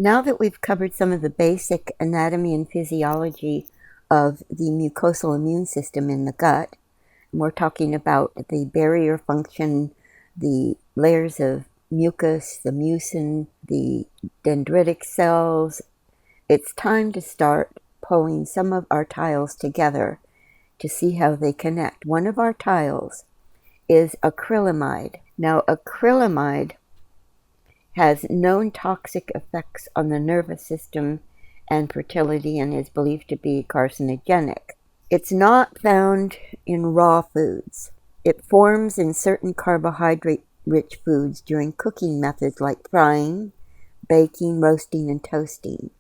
Now that we've covered some of the basic anatomy and physiology of the mucosal immune system in the gut, and we're talking about the barrier function, the layers of mucus, the mucin, the dendritic cells, it's time to start pulling some of our tiles together to see how they connect. One of our tiles is acrylamide. Now, acrylamide has known toxic effects on the nervous system and fertility and is believed to be carcinogenic. It's not found in raw foods. It forms in certain carbohydrate-rich foods during cooking methods like frying, baking, roasting, and toasting.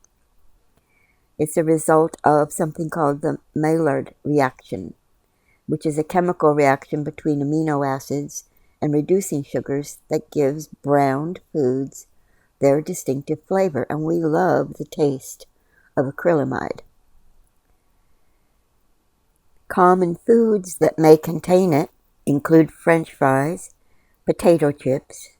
It's a result of something called the Maillard reaction, which is a chemical reaction between amino acids and reducing sugars that gives browned foods their distinctive flavor, and we love the taste of acrylamide. Common foods that may contain it include French fries, potato chips,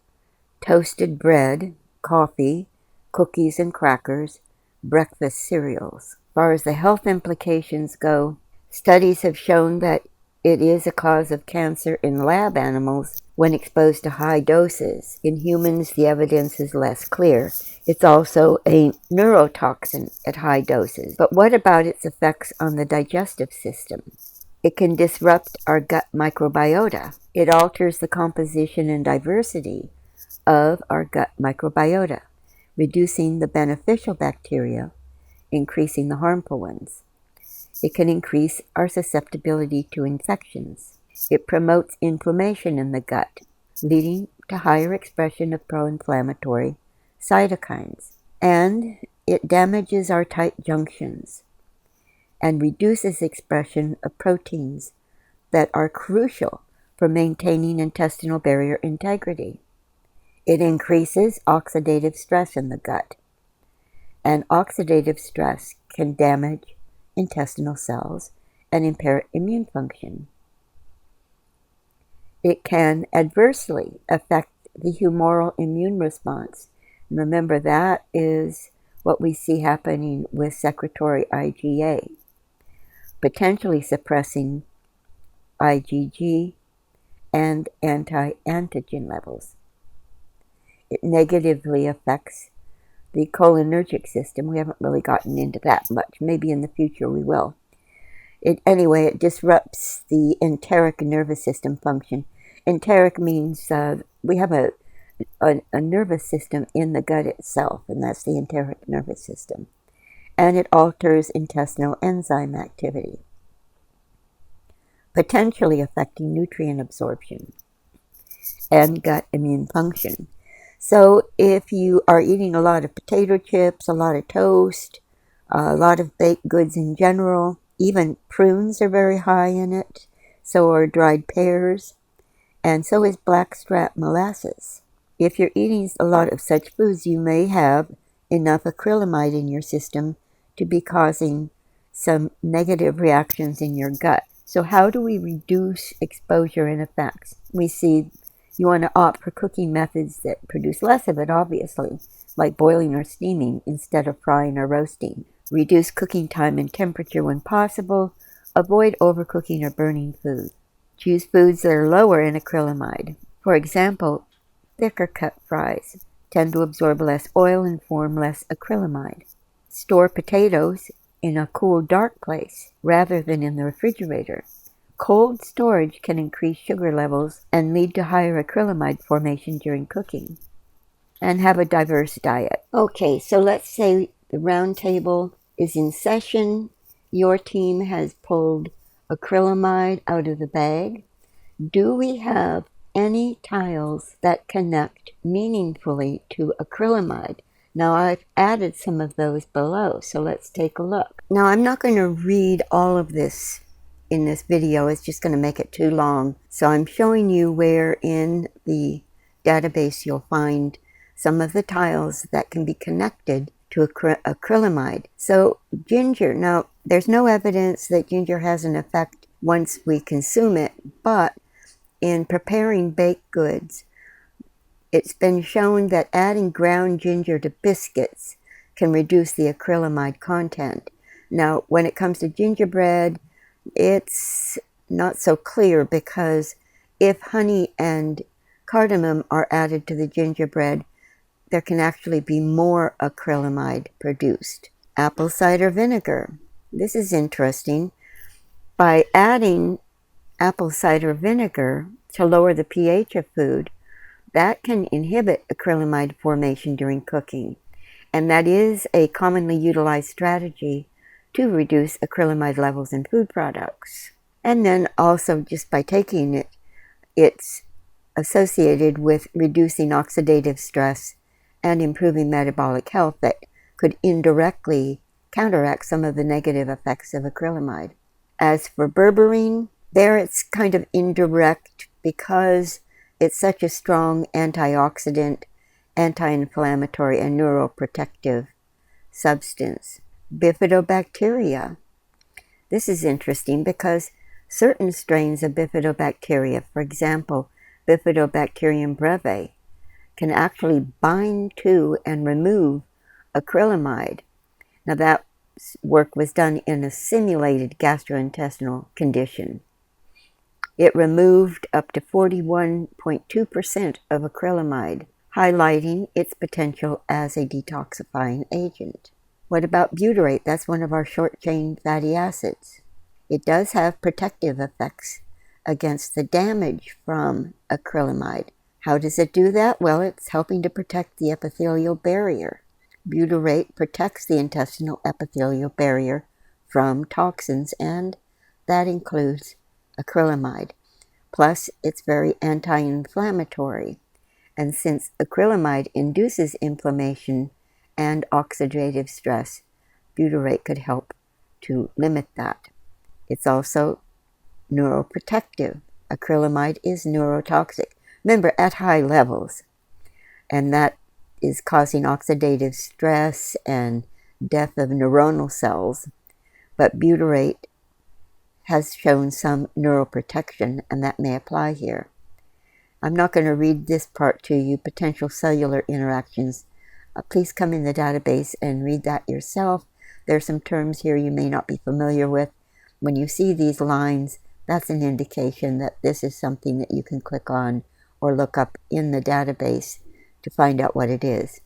toasted bread, coffee, cookies and crackers, breakfast cereals. As far as the health implications go, studies have shown that it is a cause of cancer in lab animals when exposed to high doses. In humans, the evidence is less clear. It's also a neurotoxin at high doses. But what about its effects on the digestive system? It can disrupt our gut microbiota. It alters the composition and diversity of our gut microbiota, reducing the beneficial bacteria, increasing the harmful ones. It can increase our susceptibility to infections. It promotes inflammation in the gut, leading to higher expression of pro-inflammatory cytokines. And it damages our tight junctions and reduces expression of proteins that are crucial for maintaining intestinal barrier integrity. It increases oxidative stress in the gut, and oxidative stress can damage intestinal cells and impair immune function. It can adversely affect the humoral immune response. And remember, that is what we see happening with secretory IgA, potentially suppressing IgG and anti-antigen levels. It negatively affects the cholinergic system. We haven't really gotten into that much. Maybe in the future we will. Anyway, it disrupts the enteric nervous system function. Enteric means we have a nervous system in the gut itself, and that's the enteric nervous system. And it alters intestinal enzyme activity, potentially affecting nutrient absorption and gut immune function. So if you are eating a lot of potato chips, a lot of toast, a lot of baked goods in general, even prunes are very high in it, so are dried pears, and so is blackstrap molasses. If you're eating a lot of such foods, you may have enough acrylamide in your system to be causing some negative reactions in your gut. So how do we reduce exposure and effects? We see you want to opt for cooking methods that produce less of it, obviously, like boiling or steaming instead of frying or roasting. Reduce cooking time and temperature when possible. Avoid overcooking or burning food. Choose foods that are lower in acrylamide. For example, thicker cut fries tend to absorb less oil and form less acrylamide. Store potatoes in a cool, dark place rather than in the refrigerator. Cold storage can increase sugar levels and lead to higher acrylamide formation during cooking. And have a diverse diet. Okay, so let's say the round table is in session. Your team has pulled acrylamide out of the bag. Do we have any tiles that connect meaningfully to acrylamide? Now, I've added some of those below, so let's take a look. Now, I'm not going to read all of this in this video. It's just going to make it too long. So I'm showing you where in the database you'll find some of the tiles that can be connected to acrylamide. So ginger, now there's no evidence that ginger has an effect once we consume it, but in preparing baked goods, it's been shown that adding ground ginger to biscuits can reduce the acrylamide content. Now, when it comes to gingerbread, it's not so clear because if honey and cardamom are added to the gingerbread, there can actually be more acrylamide produced. Apple cider vinegar. This is interesting. By adding apple cider vinegar to lower the pH of food, that can inhibit acrylamide formation during cooking. And that is a commonly utilized strategy to reduce acrylamide levels in food products. And then also just by taking it, it's associated with reducing oxidative stress and improving metabolic health that could indirectly counteract some of the negative effects of acrylamide. As for berberine, there it's kind of indirect because it's such a strong antioxidant, anti-inflammatory, and neuroprotective substance. Bifidobacteria. This is interesting because certain strains of bifidobacteria, for example, Bifidobacterium breve, can actually bind to and remove acrylamide. Now that work was done in a simulated gastrointestinal condition. It removed up to 41.2% of acrylamide, highlighting its potential as a detoxifying agent. What about butyrate? That's one of our short-chain fatty acids. It does have protective effects against the damage from acrylamide. How does it do that? Well, it's helping to protect the epithelial barrier. Butyrate protects the intestinal epithelial barrier from toxins, and that includes acrylamide. Plus, it's very anti-inflammatory. And since acrylamide induces inflammation and oxidative stress, butyrate could help to limit that. It's also neuroprotective. Acrylamide is neurotoxic. Remember, at high levels. And that is causing oxidative stress and death of neuronal cells. But butyrate has shown some neuroprotection, and that may apply here. I'm not going to read this part to you, potential cellular interactions. Please come in the database and read that yourself. There are some terms here you may not be familiar with. When you see these lines, that's an indication that this is something that you can click on or look up in the database to find out what it is.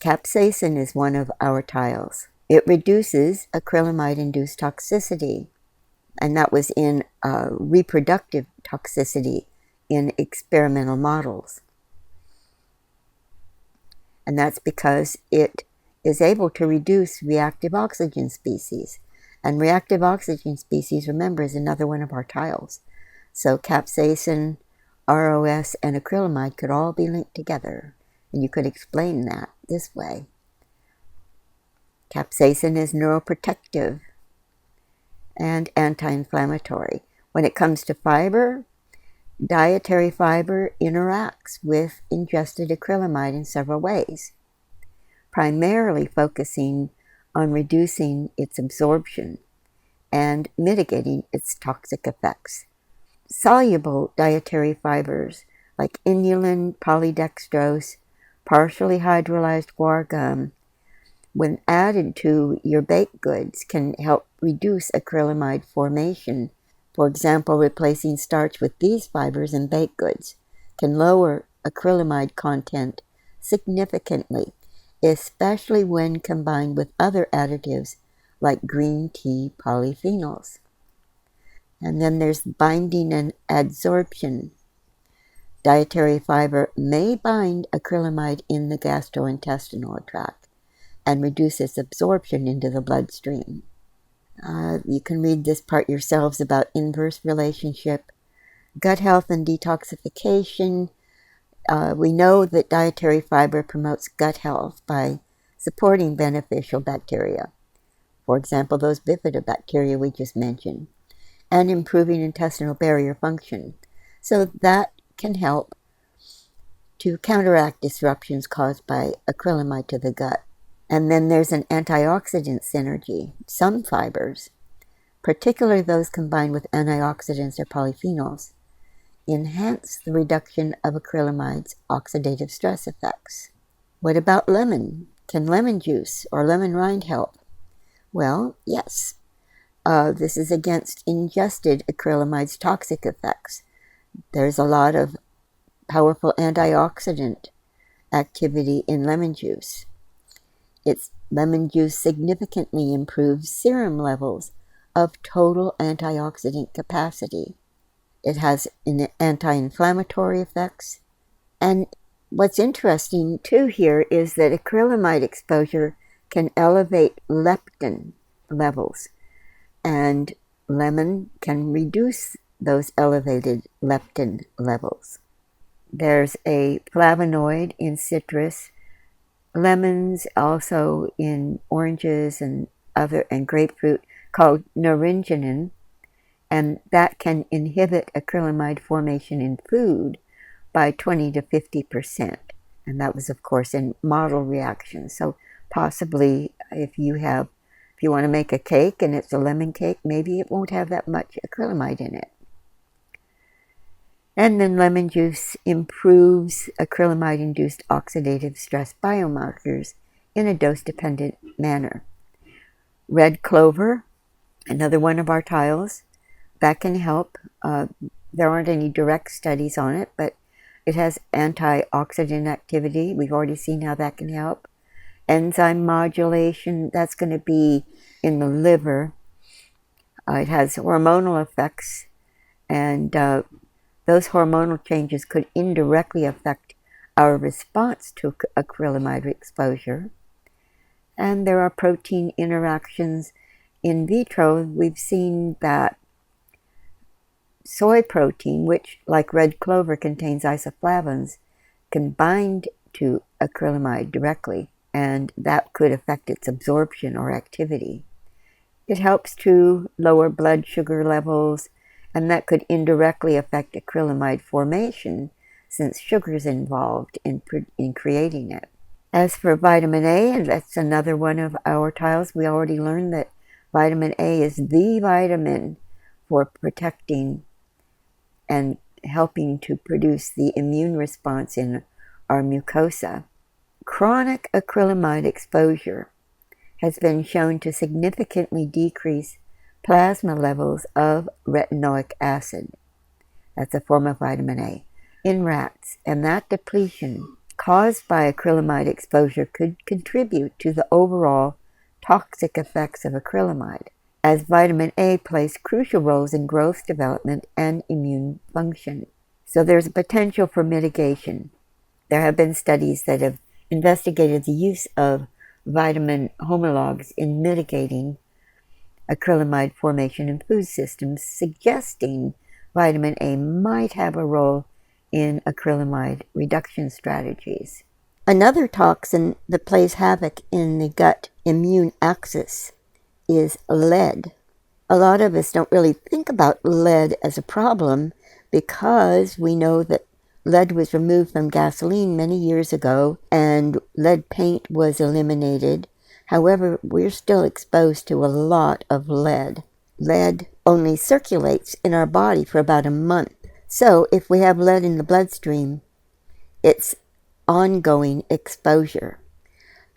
Capsaicin is one of our tiles. It reduces acrylamide-induced toxicity, and that was in reproductive toxicity in experimental models. And that's because it is able to reduce reactive oxygen species. And reactive oxygen species, remember, is another one of our tiles. So capsaicin, ROS, and acrylamide could all be linked together. And you could explain that this way. Capsaicin is neuroprotective and anti-inflammatory. When it comes to fiber, dietary fiber interacts with ingested acrylamide in several ways, primarily focusing on reducing its absorption and mitigating its toxic effects. Soluble dietary fibers like inulin, polydextrose, partially hydrolyzed guar gum, when added to your baked goods, can help reduce acrylamide formation. For example, replacing starch with these fibers in baked goods can lower acrylamide content significantly, especially when combined with other additives like green tea polyphenols. And then there's binding and adsorption. Dietary fiber may bind acrylamide in the gastrointestinal tract and reduce its absorption into the bloodstream. You can read this part yourselves about inverse relationship, gut health and detoxification. We know that dietary fiber promotes gut health by supporting beneficial bacteria, for example, those bifidobacteria we just mentioned, and improving intestinal barrier function. So that can help to counteract disruptions caused by acrylamide to the gut. And then there's an antioxidant synergy. Some fibers, particularly those combined with antioxidants or polyphenols, enhance the reduction of acrylamide's oxidative stress effects. What about lemon? Can lemon juice or lemon rind help? Well, yes. This is against ingested acrylamide's toxic effects. There's a lot of powerful antioxidant activity in lemon juice. Lemon juice significantly improves serum levels of total antioxidant capacity. It has anti-inflammatory effects. And what's interesting too here is that acrylamide exposure can elevate leptin levels, and lemon can reduce those elevated leptin levels. There's a flavonoid in citrus, lemons, also in oranges and grapefruit, called naringenin, and that can inhibit acrylamide formation in food by 20 to 50%. And that was, of course, in model reactions. So possibly if you want to make a cake and it's a lemon cake, maybe it won't have that much acrylamide in it. And then lemon juice improves acrylamide-induced oxidative stress biomarkers in a dose-dependent manner. Red clover, another one of our tiles, that can help. There aren't any direct studies on it, but it has antioxidant activity. We've already seen how that can help. Enzyme modulation, that's going to be in the liver. It has hormonal effects, and those hormonal changes could indirectly affect our response to acrylamide exposure. And there are protein interactions in vitro. We've seen that soy protein, which, like red clover, contains isoflavones, can bind to acrylamide directly, and that could affect its absorption or activity. It helps to lower blood sugar levels, and that could indirectly affect acrylamide formation since sugar is involved in creating it. As for vitamin A, and that's another one of our tiles, we already learned that vitamin A is the vitamin for protecting and helping to produce the immune response in our mucosa. Chronic acrylamide exposure has been shown to significantly decrease plasma levels of retinoic acid. That's a form of vitamin A in rats, and that depletion caused by acrylamide exposure could contribute to the overall toxic effects of acrylamide, as vitamin A plays crucial roles in growth, development, and immune function. So there's a potential for mitigation. There have been studies that have investigated the use of vitamin homologs in mitigating acrylamide formation in food systems, suggesting vitamin A might have a role in acrylamide reduction strategies. Another toxin that plays havoc in the gut immune axis is lead. A lot of us don't really think about lead as a problem because we know that lead was removed from gasoline many years ago and lead paint was eliminated. However, we're still exposed to a lot of lead. Lead only circulates in our body for about a month. So if we have lead in the bloodstream, it's ongoing exposure.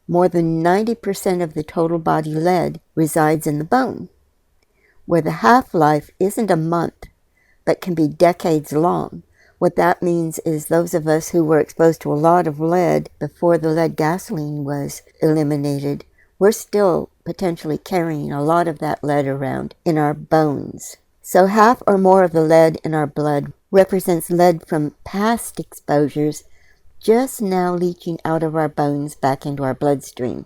More than 90% of the total body lead resides in the bone, where the half-life isn't a month, but can be decades long. What that means is those of us who were exposed to a lot of lead before the lead gasoline was eliminated, we're still potentially carrying a lot of that lead around in our bones. So half or more of the lead in our blood represents lead from past exposures just now leaching out of our bones back into our bloodstream.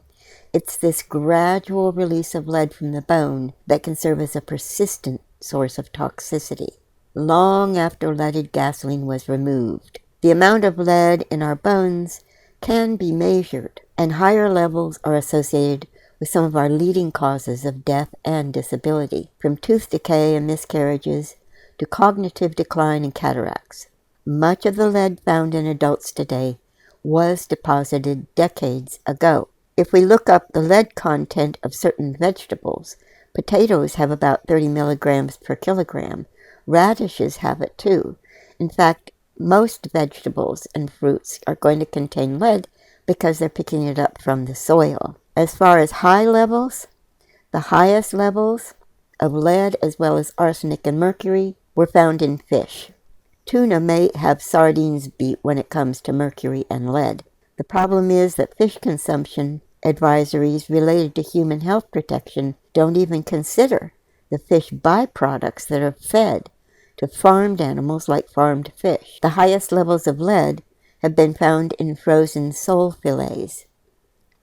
It's this gradual release of lead from the bone that can serve as a persistent source of toxicity, long after leaded gasoline was removed. The amount of lead in our bones can be measured, and higher levels are associated with some of our leading causes of death and disability, from tooth decay and miscarriages to cognitive decline and cataracts. Much of the lead found in adults today was deposited decades ago. If we look up the lead content of certain vegetables, potatoes have about 30 milligrams per kilogram. Radishes have it too. In fact, most vegetables and fruits are going to contain lead because they're picking it up from the soil. As far as high levels, the highest levels of lead as well as arsenic and mercury were found in fish. Tuna may have sardines beat when it comes to mercury and lead. The problem is that fish consumption advisories related to human health protection don't even consider the fish byproducts that are fed to farmed animals like farmed fish. The highest levels of lead have been found in frozen sole fillets,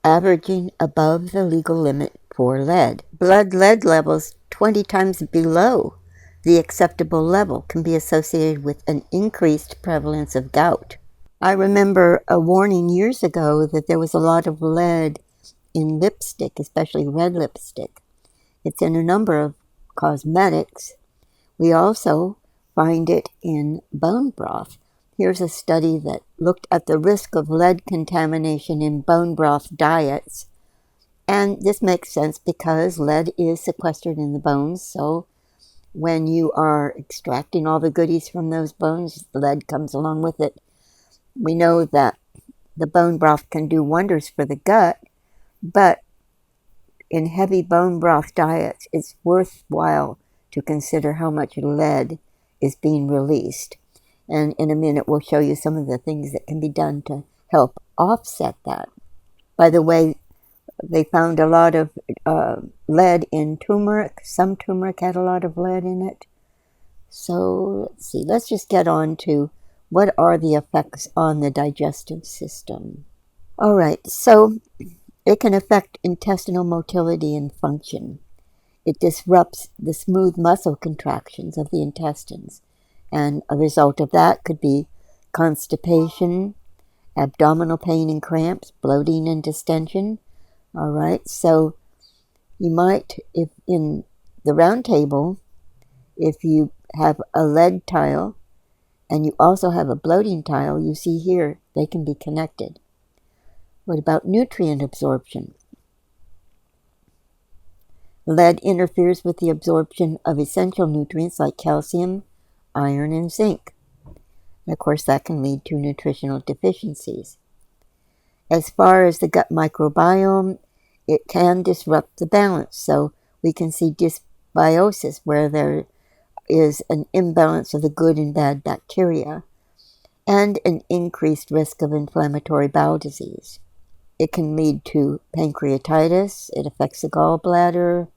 averaging above the legal limit for lead. Blood lead levels 20 times below the acceptable level can be associated with an increased prevalence of gout. I remember a warning years ago that there was a lot of lead in lipstick, especially red lipstick. It's in a number of cosmetics. We also find it in bone broth. Here's a study that looked at the risk of lead contamination in bone broth diets. And this makes sense because lead is sequestered in the bones, so when you are extracting all the goodies from those bones, the lead comes along with it. We know that the bone broth can do wonders for the gut, but in heavy bone broth diets, it's worthwhile to consider how much lead is being released. And in a minute, we'll show you some of the things that can be done to help offset that. By the way, they found a lot of lead in turmeric. Some turmeric had a lot of lead in it. So let's see, let's just get on to what are the effects on the digestive system. All right, so it can affect intestinal motility and function. It disrupts the smooth muscle contractions of the intestines, and a result of that could be constipation, abdominal pain and cramps, bloating and distension. All right, so you might, if in the round table, if you have a lead tile and you also have a bloating tile, you see here they can be connected. What about nutrient absorption? Lead interferes with the absorption of essential nutrients like calcium, iron, and zinc. And of course, that can lead to nutritional deficiencies. As far as the gut microbiome, it can disrupt the balance. So we can see dysbiosis, where there is an imbalance of the good and bad bacteria, and an increased risk of inflammatory bowel disease. It can lead to pancreatitis. It affects the gallbladder.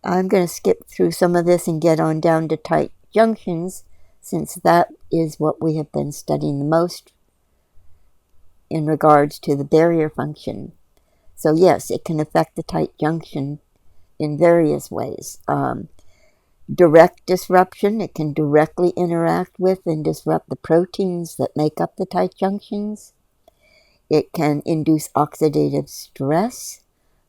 I'm going to skip through some of this and get on down to tight junctions, since that is what we have been studying the most in regards to the barrier function. So yes, it can affect the tight junction in various ways. Direct disruption, it can directly interact with and disrupt the proteins that make up the tight junctions. It can induce oxidative stress,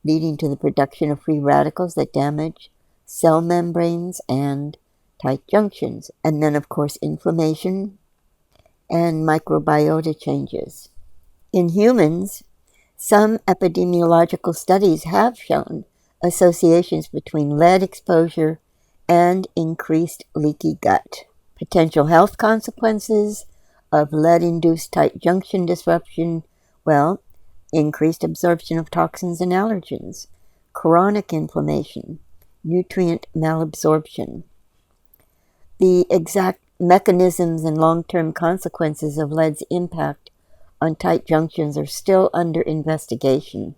leading to the production of free radicals that damage cell membranes and tight junctions. And then, of course, inflammation and microbiota changes. In humans, some epidemiological studies have shown associations between lead exposure and increased leaky gut. Potential health consequences of lead-induced tight junction disruption, well, increased absorption of toxins and allergens, chronic inflammation, nutrient malabsorption. The exact mechanisms and long-term consequences of lead's impact on tight junctions are still under investigation.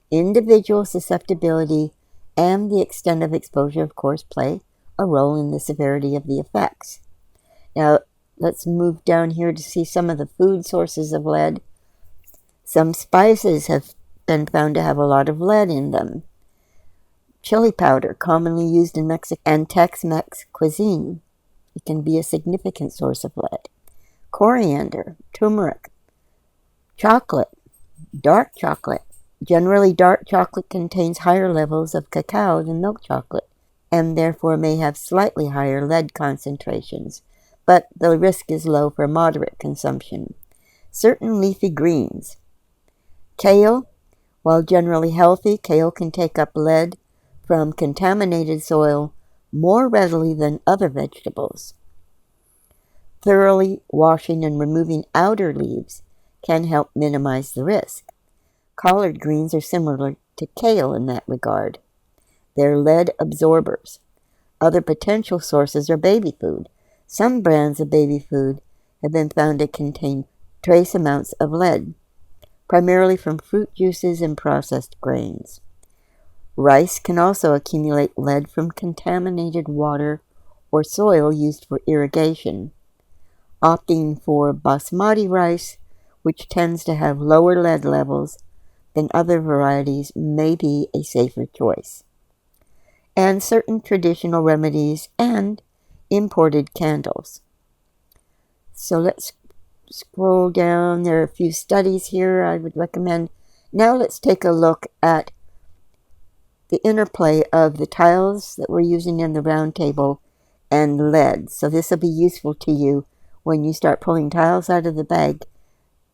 Individual susceptibility and the extent of exposure, of course, play a role in the severity of the effects. Now, let's move down here to see some of the food sources of lead. Some spices have been found to have a lot of lead in them. Chili powder, commonly used in Mexican and Tex-Mex cuisine. It can be a significant source of lead. Coriander, turmeric, chocolate, dark chocolate. Generally, dark chocolate contains higher levels of cacao than milk chocolate, and therefore may have slightly higher lead concentrations, but the risk is low for moderate consumption. Certain leafy greens. Kale, while generally healthy, kale can take up lead from contaminated soil more readily than other vegetables. Thoroughly washing and removing outer leaves can help minimize the risk. Collard greens are similar to kale in that regard. They're lead absorbers. Other potential sources are baby food. Some brands of baby food have been found to contain trace amounts of lead, primarily from fruit juices and processed grains. Rice can also accumulate lead from contaminated water or soil used for irrigation. Opting for basmati rice, which tends to have lower lead levels than other varieties, may be a safer choice. And certain traditional remedies and imported candles. So let's scroll down. There are a few studies here I would recommend. Now let's take a look at the interplay of the tiles that we're using in the round table and lead. So this will be useful to you when you start pulling tiles out of the bag.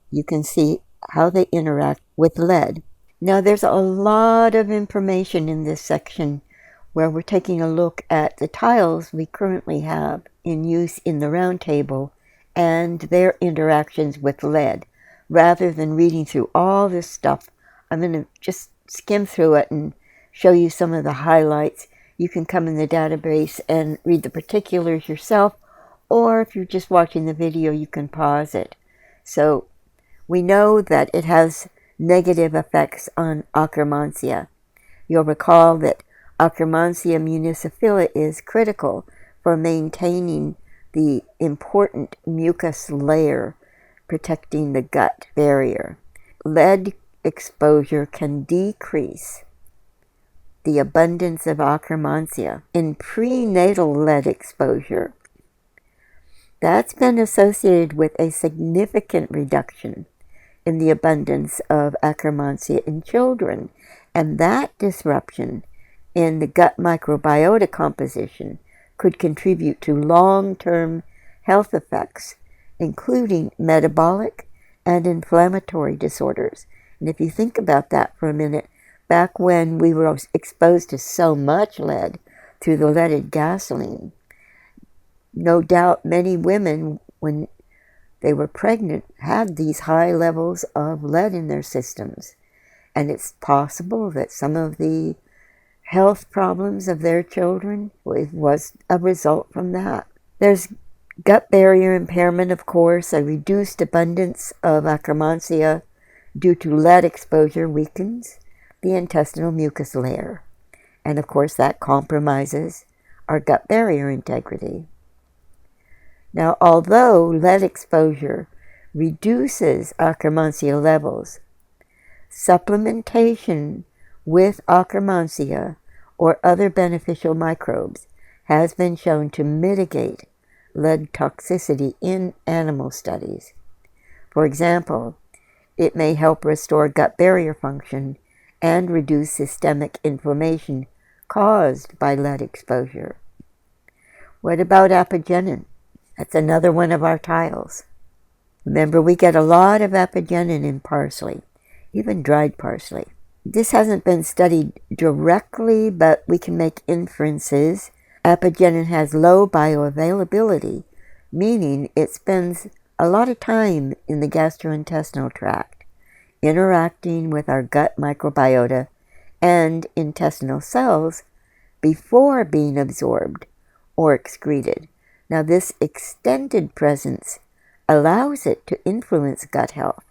You can see how they interact with lead. Now there's a lot of information in this section where we're taking a look at the tiles we currently have in use in the round table and their interactions with lead. Rather than reading through all this stuff, I'm going to just skim through it and show you some of the highlights. You can come in the database and read the particulars yourself, or if you're just watching the video, you can pause it. So we know that it has negative effects on Akkermansia. You'll recall that Akkermansia muciniphila is critical for maintaining the important mucus layer protecting the gut barrier. Lead exposure can decrease the abundance of Akkermansia. In prenatal lead exposure, that's been associated with a significant reduction in the abundance of Akkermansia in children, and that disruption in the gut microbiota composition could contribute to long-term health effects, including metabolic and inflammatory disorders. And if you think about that for a minute, back when we were exposed to so much lead through the leaded gasoline, no doubt many women, when they were pregnant, had these high levels of lead in their systems. And it's possible that some of the health problems of their children was a result from that. There's gut barrier impairment, of course. A reduced abundance of Akkermansia due to lead exposure weakens the intestinal mucus layer. And of course that compromises our gut barrier integrity. Now, although lead exposure reduces Akkermansia levels, supplementation with Akkermansia or other beneficial microbes has been shown to mitigate lead toxicity in animal studies. For example, it may help restore gut barrier function and reduce systemic inflammation caused by lead exposure. What about apigenin? That's another one of our tiles. Remember, we get a lot of apigenin in parsley, even dried parsley. This hasn't been studied directly, but we can make inferences. Apigenin has low bioavailability, meaning it spends a lot of time in the gastrointestinal tract, interacting with our gut microbiota and intestinal cells before being absorbed or excreted. Now, this extended presence allows it to influence gut health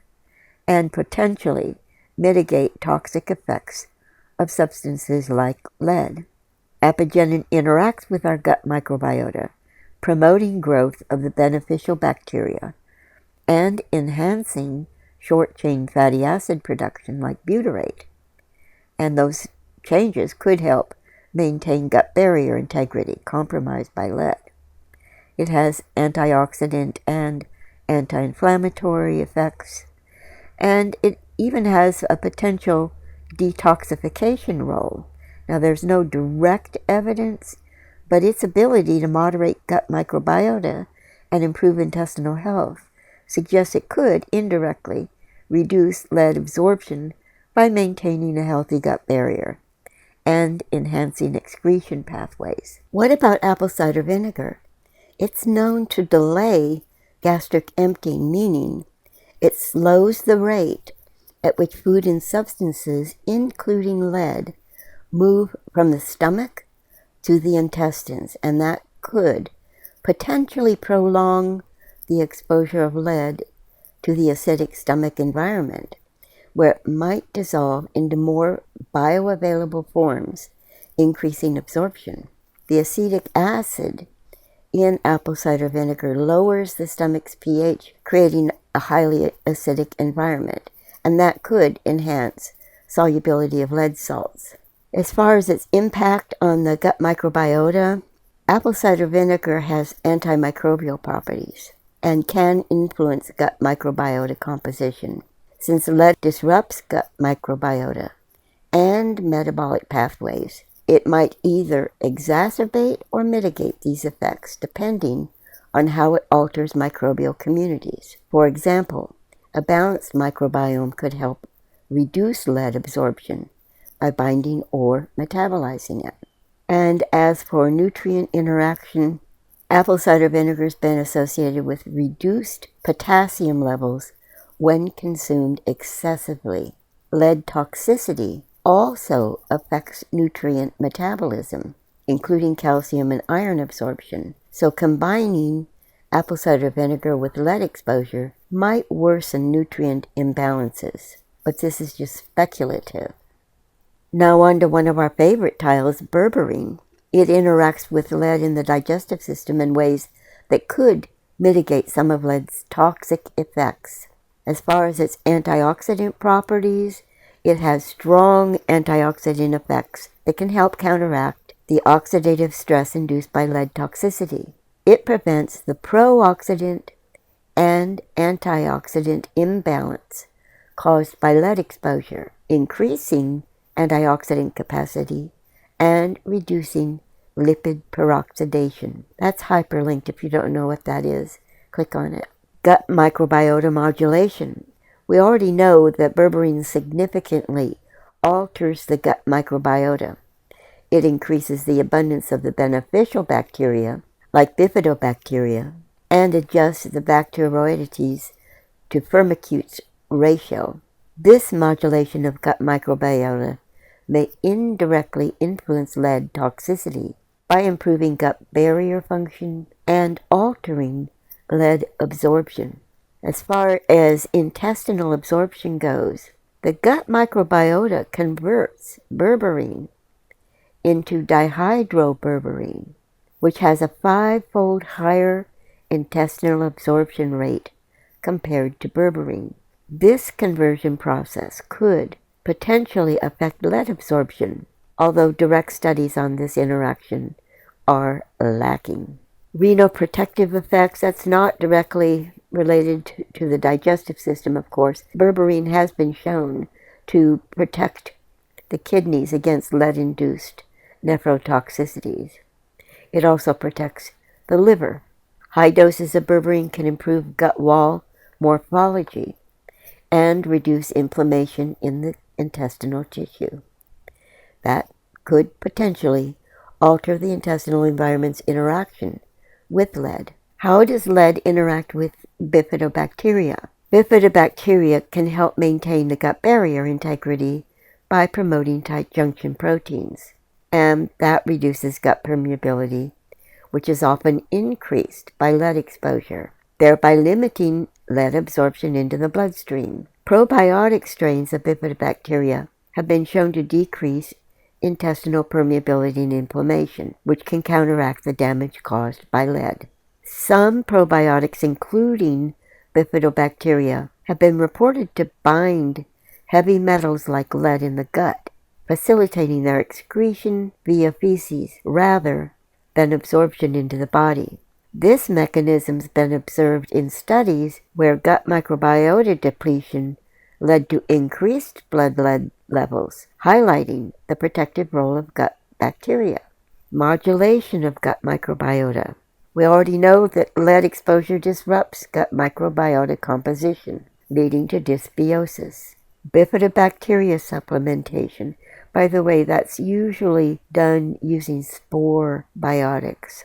and potentially mitigate toxic effects of substances like lead. Apigenin interacts with our gut microbiota, promoting growth of the beneficial bacteria and enhancing short-chain fatty acid production like butyrate. And those changes could help maintain gut barrier integrity compromised by lead. It has antioxidant and anti-inflammatory effects, and it even has a potential detoxification role. Now, there's no direct evidence, but its ability to moderate gut microbiota and improve intestinal health suggests it could indirectly reduce lead absorption by maintaining a healthy gut barrier and enhancing excretion pathways. What about apple cider vinegar? It's known to delay gastric emptying, meaning It slows the rate at which food and substances, including lead, move from the stomach to the intestines, and that could potentially prolong the exposure of lead to the acidic stomach environment, where it might dissolve into more bioavailable forms, increasing absorption. The acetic acid in apple cider vinegar lowers the stomach's pH, creating a highly acidic environment, and that could enhance solubility of lead salts. As far as its impact on the gut microbiota, apple cider vinegar has antimicrobial properties and can influence gut microbiota composition. Since lead disrupts gut microbiota and metabolic pathways, it might either exacerbate or mitigate these effects depending on how it alters microbial communities. For example, a balanced microbiome could help reduce lead absorption by binding or metabolizing it. And as for nutrient interaction, apple cider vinegar has been associated with reduced potassium levels when consumed excessively. Lead toxicity also affects nutrient metabolism, including calcium and iron absorption. So combining apple cider vinegar with lead exposure might worsen nutrient imbalances, but this is just speculative. Now on to one of our favorite tiles, berberine. It interacts with lead in the digestive system in ways that could mitigate some of lead's toxic effects. As far as its antioxidant properties, it has strong antioxidant effects that can help counteract the oxidative stress induced by lead toxicity. It prevents the pro-oxidant and antioxidant imbalance caused by lead exposure, increasing antioxidant capacity and reducing lipid peroxidation. That's hyperlinked. If you don't know what that is, click on it. Gut microbiota modulation. We already know that berberine significantly alters the gut microbiota. It increases the abundance of the beneficial bacteria, like bifidobacteria, and adjusts the bacteroidetes to Firmicutes ratio. This modulation of gut microbiota may indirectly influence lead toxicity by improving gut barrier function and altering lead absorption. As far as intestinal absorption goes, the gut microbiota converts berberine into dihydroberberine, which has a 5-fold higher intestinal absorption rate compared to berberine. This conversion process could potentially affect lead absorption, although direct studies on this interaction are lacking. Renoprotective effects, that's not directly related to the digestive system, of course. Berberine has been shown to protect the kidneys against lead-induced nephrotoxicities. It also protects the liver. High doses of berberine can improve gut wall morphology and reduce inflammation in the intestinal tissue. That could potentially alter the intestinal environment's interaction with lead. How does lead interact with bifidobacteria? Bifidobacteria can help maintain the gut barrier integrity by promoting tight junction proteins, and that reduces gut permeability, which is often increased by lead exposure, thereby limiting lead absorption into the bloodstream. Probiotic strains of bifidobacteria have been shown to decrease intestinal permeability and inflammation, which can counteract the damage caused by lead. Some probiotics, including bifidobacteria, have been reported to bind heavy metals like lead in the gut, facilitating their excretion via feces rather than absorption into the body. This mechanism has been observed in studies where gut microbiota depletion led to increased blood lead levels, highlighting the protective role of gut bacteria. Modulation of gut microbiota. We already know that lead exposure disrupts gut microbiota composition, leading to dysbiosis. Bifidobacteria supplementation. By the way, that's usually done using spore biotics.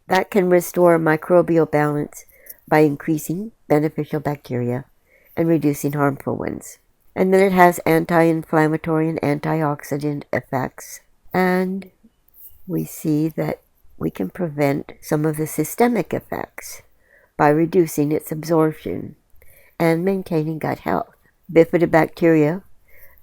That can restore microbial balance by increasing beneficial bacteria and reducing harmful ones. And then it has anti-inflammatory and antioxidant effects. And we see that we can prevent some of the systemic effects by reducing its absorption and maintaining gut health. Bifidobacteria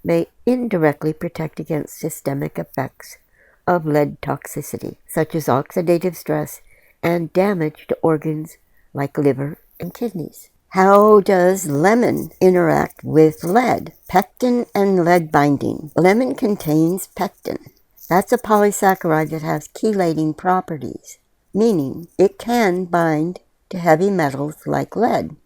may indirectly protect against systemic effects of lead toxicity, such as oxidative stress and damage to organs like liver and kidneys. How does lemon interact with lead? Pectin and lead binding. Lemon contains pectin. That's a polysaccharide that has chelating properties, meaning it can bind to heavy metals like lead.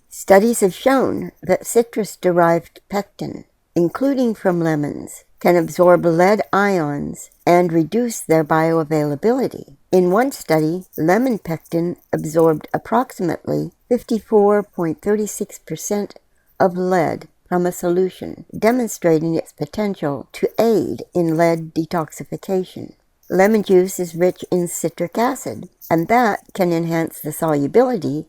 Studies have shown that citrus-derived pectin, including from lemons, can absorb lead ions and reduce their bioavailability. In one study, lemon pectin absorbed approximately 54.36% of lead from a solution, demonstrating its potential to aid in lead detoxification. Lemon juice is rich in citric acid, and that can enhance the solubility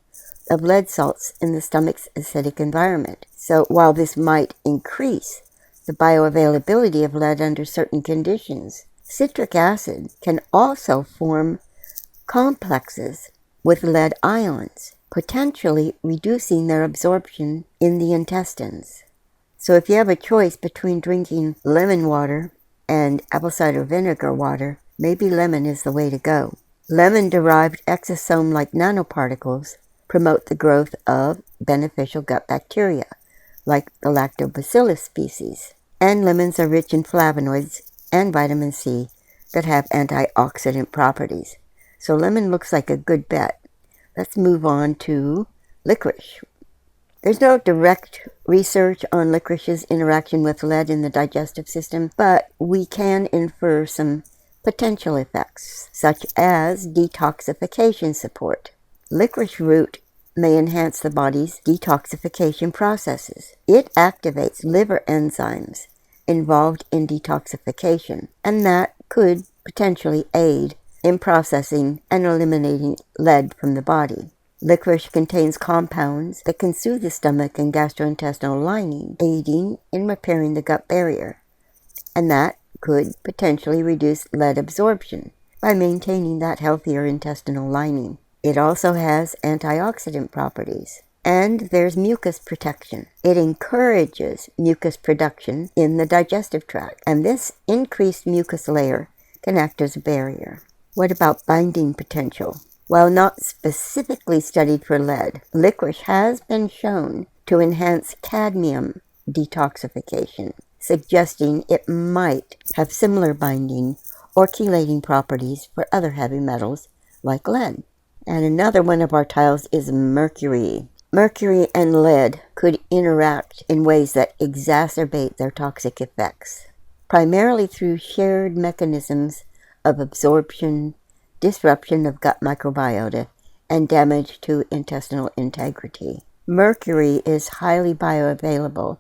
of lead salts in the stomach's acidic environment. So while this might increase the bioavailability of lead under certain conditions, citric acid can also form complexes with lead ions, potentially reducing their absorption in the intestines. So if you have a choice between drinking lemon water and apple cider vinegar water, maybe lemon is the way to go. Lemon-derived exosome-like nanoparticles promote the growth of beneficial gut bacteria, like the lactobacillus species. And lemons are rich in flavonoids and vitamin C that have antioxidant properties. So lemon looks like a good bet. Let's move on to licorice. There's no direct research on licorice's interaction with lead in the digestive system, but we can infer some potential effects, such as detoxification support. Licorice root may enhance the body's detoxification processes. It activates liver enzymes involved in detoxification, and that could potentially aid in processing and eliminating lead from the body. Licorice contains compounds that can soothe the stomach and gastrointestinal lining, aiding in repairing the gut barrier, and that could potentially reduce lead absorption by maintaining that healthier intestinal lining. It also has antioxidant properties. And there's mucus protection. It encourages mucus production in the digestive tract, and this increased mucus layer can act as a barrier. What about binding potential? While not specifically studied for lead, licorice has been shown to enhance cadmium detoxification, suggesting it might have similar binding or chelating properties for other heavy metals like lead. And another one of our tiles is mercury. Mercury and lead could interact in ways that exacerbate their toxic effects, primarily through shared mechanisms of absorption, disruption of gut microbiota, and damage to intestinal integrity. Mercury is highly bioavailable,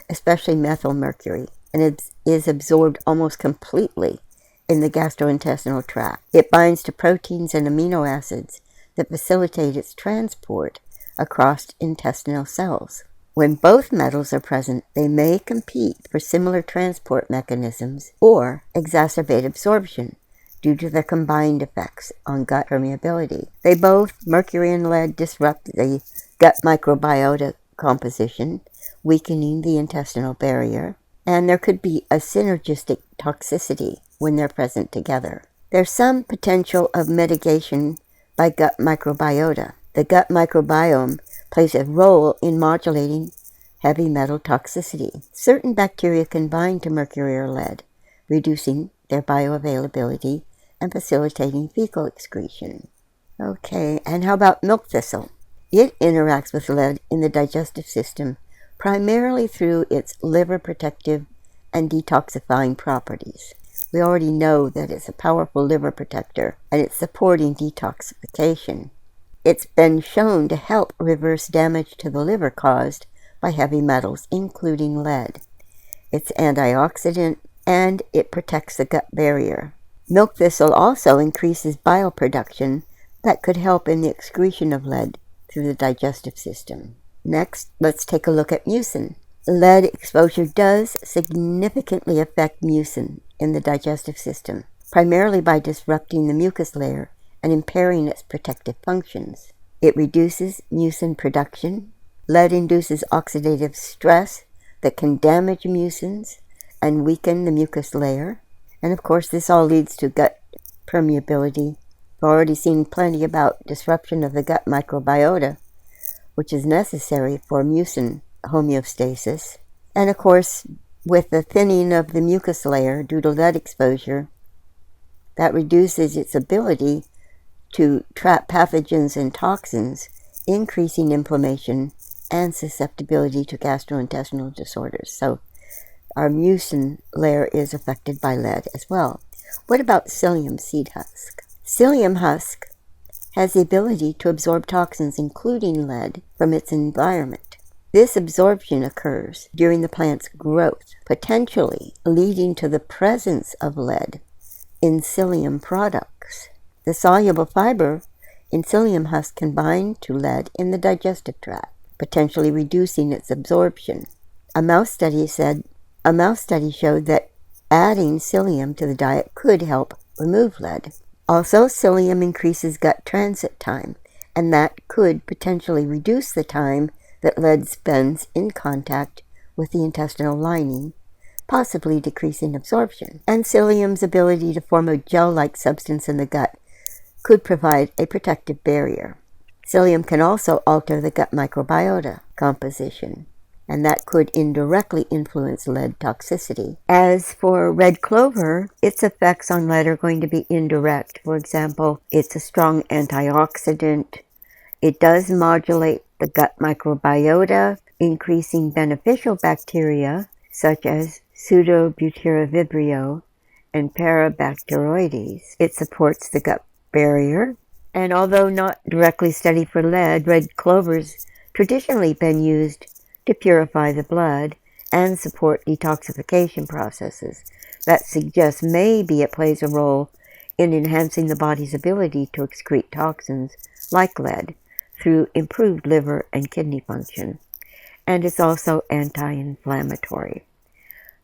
especially methylmercury, and it is absorbed almost completely in the gastrointestinal tract. It binds to proteins and amino acids that facilitate its transport across intestinal cells. When both metals are present, they may compete for similar transport mechanisms or exacerbate absorption due to their combined effects on gut permeability. They both, mercury and lead, disrupt the gut microbiota composition, weakening the intestinal barrier, and there could be a synergistic toxicity when they're present together. There's some potential of mitigation by gut microbiota. The gut microbiome plays a role in modulating heavy metal toxicity. Certain bacteria can bind to mercury or lead, reducing their bioavailability and facilitating fecal excretion. Okay, and how about milk thistle? It interacts with lead in the digestive system primarily through its liver protective and detoxifying properties. We already know that it's a powerful liver protector, and it's supporting detoxification. It's been shown to help reverse damage to the liver caused by heavy metals, including lead. It's antioxidant, and it protects the gut barrier. Milk thistle also increases bile production that could help in the excretion of lead through the digestive system. Next, let's take a look at mucin. Lead exposure does significantly affect mucin in the digestive system, primarily by disrupting the mucus layer and impairing its protective functions. It reduces mucin production. Lead induces oxidative stress that can damage mucins and weaken the mucus layer. And of course, this all leads to gut permeability. We've already seen plenty about disruption of the gut microbiota, which is necessary for mucin homeostasis. And of course, with the thinning of the mucus layer due to lead exposure, that reduces its ability to trap pathogens and toxins, increasing inflammation and susceptibility to gastrointestinal disorders. So our mucin layer is affected by lead as well. What about psyllium seed husk? Psyllium husk has the ability to absorb toxins, including lead, from its environment. This absorption occurs during the plant's growth, potentially leading to the presence of lead in psyllium products. The soluble fiber in psyllium husk can bind to lead in the digestive tract, potentially reducing its absorption. A mouse study showed that adding psyllium to the diet could help remove lead. Also, psyllium increases gut transit time, and that could potentially reduce the time that lead spends in contact with the intestinal lining, possibly decreasing absorption. And psyllium's ability to form a gel-like substance in the gut could provide a protective barrier. Psyllium can also alter the gut microbiota composition, and that could indirectly influence lead toxicity. As for red clover, its effects on lead are going to be indirect. For example, it's a strong antioxidant. It does modulate the gut microbiota, increasing beneficial bacteria such as Pseudobutyrovibrio and Parabacteroides. It supports the gut barrier, and although not directly studied for lead, red clover's traditionally been used to purify the blood and support detoxification processes. That suggests maybe it plays a role in enhancing the body's ability to excrete toxins like lead through improved liver and kidney function. And it's also anti-inflammatory.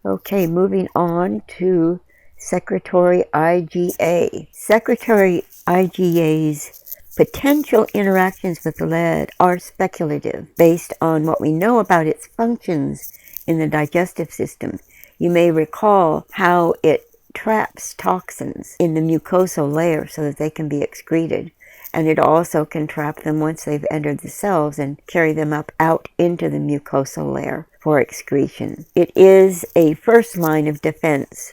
Okay, moving on to secretory IgA. Secretory IgA's potential interactions with lead are speculative based on what we know about its functions in the digestive system. You may recall how it traps toxins in the mucosal layer so that they can be excreted. And it also can trap them once they've entered the cells and carry them out into the mucosal layer for excretion. It is a first line of defense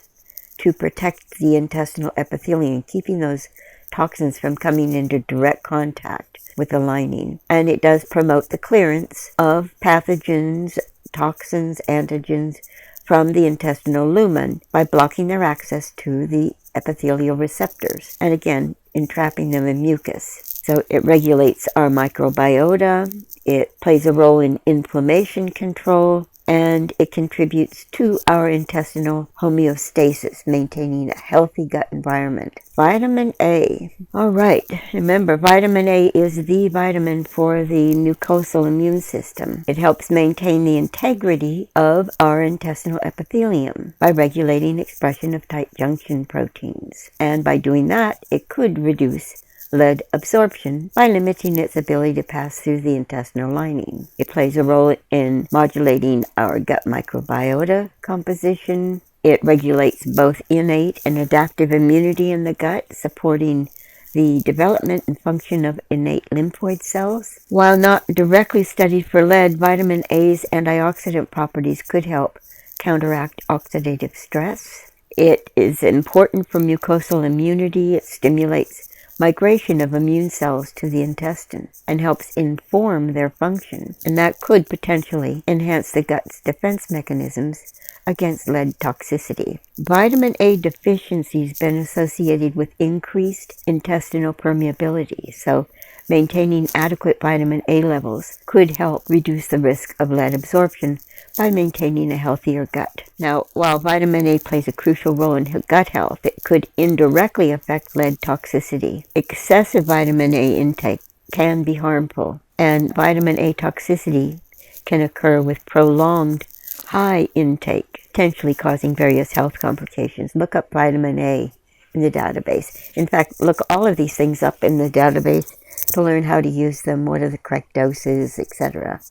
to protect the intestinal epithelium, keeping those toxins from coming into direct contact with the lining. And it does promote the clearance of pathogens, toxins, antigens from the intestinal lumen by blocking their access to the epithelial receptors, and again, entrapping them in mucus. So it regulates our microbiota, it plays a role in inflammation control, and it contributes to our intestinal homeostasis, maintaining a healthy gut environment. Vitamin A. All right, remember, vitamin A is the vitamin for the mucosal immune system. It helps maintain the integrity of our intestinal epithelium by regulating expression of tight junction proteins. And by doing that, it could reduce lead absorption by limiting its ability to pass through the intestinal lining. It plays a role in modulating our gut microbiota composition. It regulates both innate and adaptive immunity in the gut, supporting the development and function of innate lymphoid cells. While not directly studied for lead, vitamin A's antioxidant properties could help counteract oxidative stress. It is important for mucosal immunity. It stimulates migration of immune cells to the intestine and helps inform their function. And that could potentially enhance the gut's defense mechanisms against lead toxicity. Vitamin A deficiency has been associated with increased intestinal permeability, so maintaining adequate vitamin A levels could help reduce the risk of lead absorption by maintaining a healthier gut. Now, while vitamin A plays a crucial role in gut health, it could indirectly affect lead toxicity. Excessive vitamin A intake can be harmful, and vitamin A toxicity can occur with prolonged high intake, potentially causing various health complications. Look up vitamin A in the database. In fact, look all of these things up in the database to learn how to use them, what are the correct doses, etc.